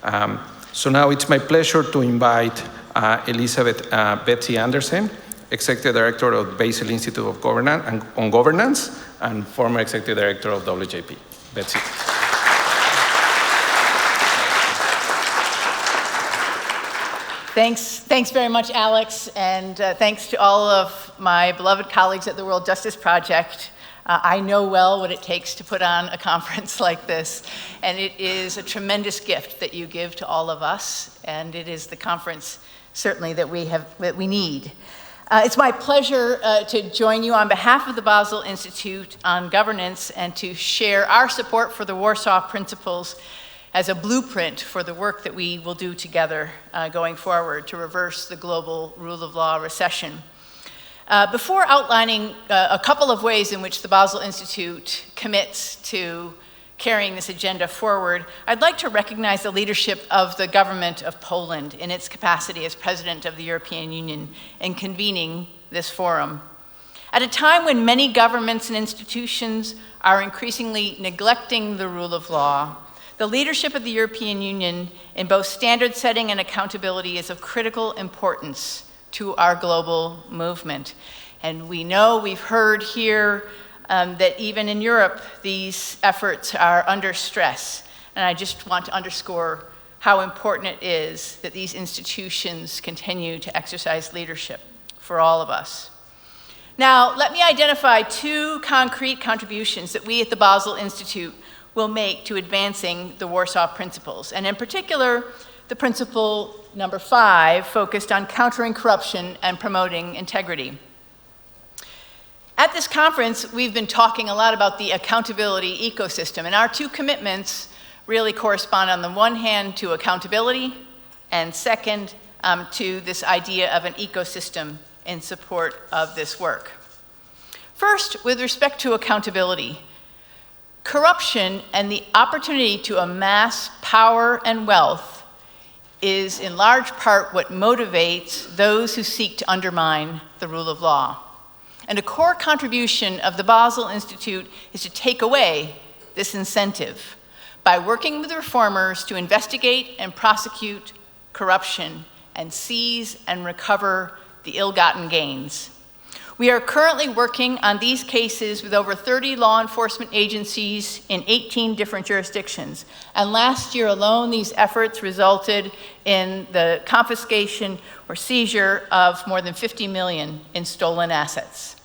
So now it's my pleasure to invite Elizabeth Betsy Andersen, Executive Director of Basel Institute of Governance and former Executive Director of WJF. Betsy. Thanks very much, Alex, and thanks to all of my beloved colleagues at the World Justice Project. I know well what it takes to put on a conference like this, and it is a tremendous gift that you give to all of us, and it is the conference certainly that we need. It's my pleasure to join you on behalf of the Basel Institute on Governance and to share our support for the Warsaw Principles as a blueprint for the work that we will do together going forward to reverse the global rule of law recession. Before outlining a couple of ways in which the Basel Institute commits to carrying this agenda forward, I'd like to recognize the leadership of the government of Poland in its capacity as President of the European Union in convening this forum. At a time when many governments and institutions are increasingly neglecting the rule of law, the leadership of the European Union in both standard setting and accountability is of critical importance to our global movement. And we know, we've heard here, that even in Europe, these efforts are under stress. And I just want to underscore how important it is that these institutions continue to exercise leadership for all of us. Now, let me identify two concrete contributions that we at the Basel Institute will make to advancing the Warsaw Principles, and in particular, the principle number 5, focused on countering corruption and promoting integrity. At this conference, we've been talking a lot about the accountability ecosystem, and our two commitments really correspond on the one hand to accountability, and second, to this idea of an ecosystem in support of this work. First, with respect to accountability, corruption and the opportunity to amass power and wealth is in large part what motivates those who seek to undermine the rule of law. And a core contribution of the Basel Institute is to take away this incentive by working with reformers to investigate and prosecute corruption and seize and recover the ill-gotten gains. We are currently working on these cases with over 30 law enforcement agencies in 18 different jurisdictions. And last year alone, these efforts resulted in the confiscation or seizure of more than 50 million in stolen assets.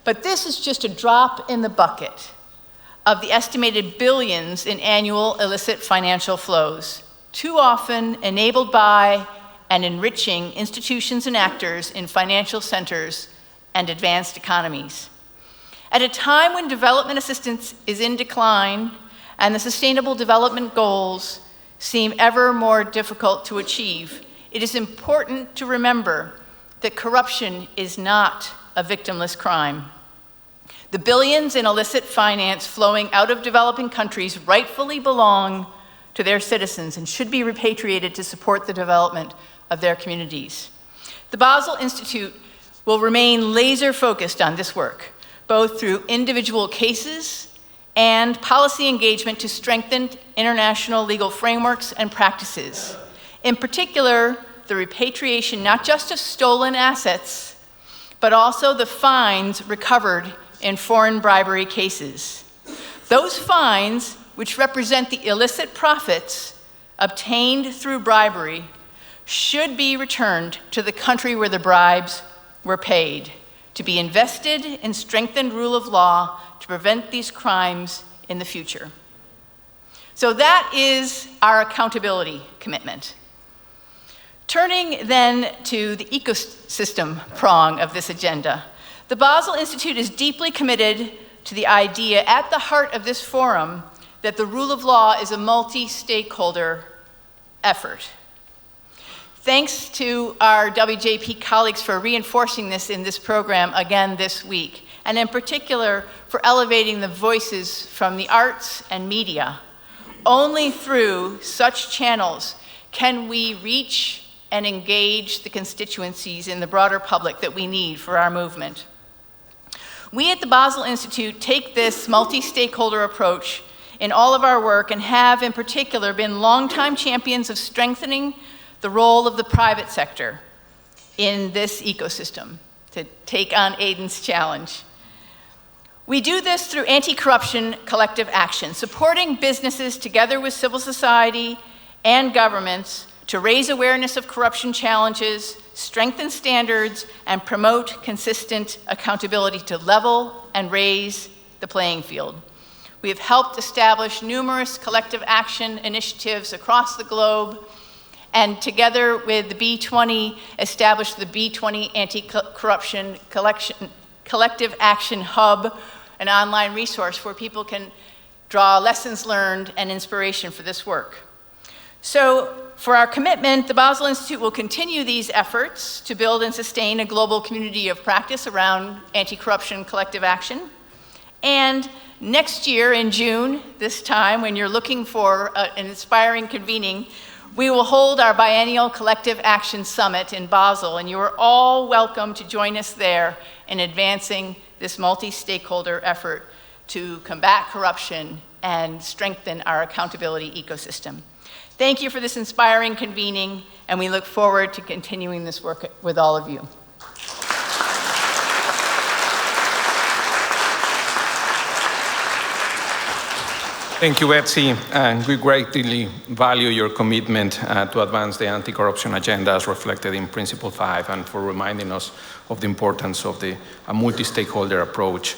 But this is just a drop in the bucket of the estimated billions in annual illicit financial flows, too often enabled by and enriching institutions and actors in financial centers and advanced economies. At a time when development assistance is in decline and the Sustainable Development Goals seem ever more difficult to achieve, it is important to remember that corruption is not a victimless crime. The billions in illicit finance flowing out of developing countries rightfully belong to their citizens and should be repatriated to support the development of their communities. The Basel Institute will remain laser-focused on this work, both through individual cases and policy engagement to strengthen international legal frameworks and practices. In particular, the repatriation not just of stolen assets, but also the fines recovered in foreign bribery cases. Those fines, which represent the illicit profits obtained through bribery, should be returned to the country where the bribes were paid, to be invested in strengthened rule of law to prevent these crimes in the future. So that is our accountability commitment. Turning then to the ecosystem prong of this agenda, the Basel Institute is deeply committed to the idea at the heart of this forum that the rule of law is a multi-stakeholder effort. Thanks to our WJP colleagues for reinforcing this in this program again this week, and in particular for elevating the voices from the arts and media. Only through such channels can we reach and engage the constituencies in the broader public that we need for our movement. We at the Basel Institute take this multi-stakeholder approach in all of our work and have, in particular, been longtime champions of strengthening the role of the private sector in this ecosystem to take on Aidan's challenge. We do this through anti-corruption collective action, supporting businesses together with civil society and governments to raise awareness of corruption challenges, strengthen standards, and promote consistent accountability to level and raise the playing field. We have helped establish numerous collective action initiatives across the globe, and together with the B20, established the B20 Anti-Corruption Collective Action Hub, an online resource where people can draw lessons learned and inspiration for this work. So, for our commitment, the Basel Institute will continue these efforts to build and sustain a global community of practice around anti-corruption collective action. And next year in June, this time, when you're looking for an inspiring convening, we will hold our biennial Collective Action Summit in Basel, and you are all welcome to join us there in advancing this multi-stakeholder effort to combat corruption and strengthen our accountability ecosystem. Thank you for this inspiring convening, and we look forward to continuing this work with all of you. Thank you, Betsy, and we greatly value your commitment to advance the anti-corruption agenda as reflected in Principle 5 and for reminding us of the importance of a multi-stakeholder approach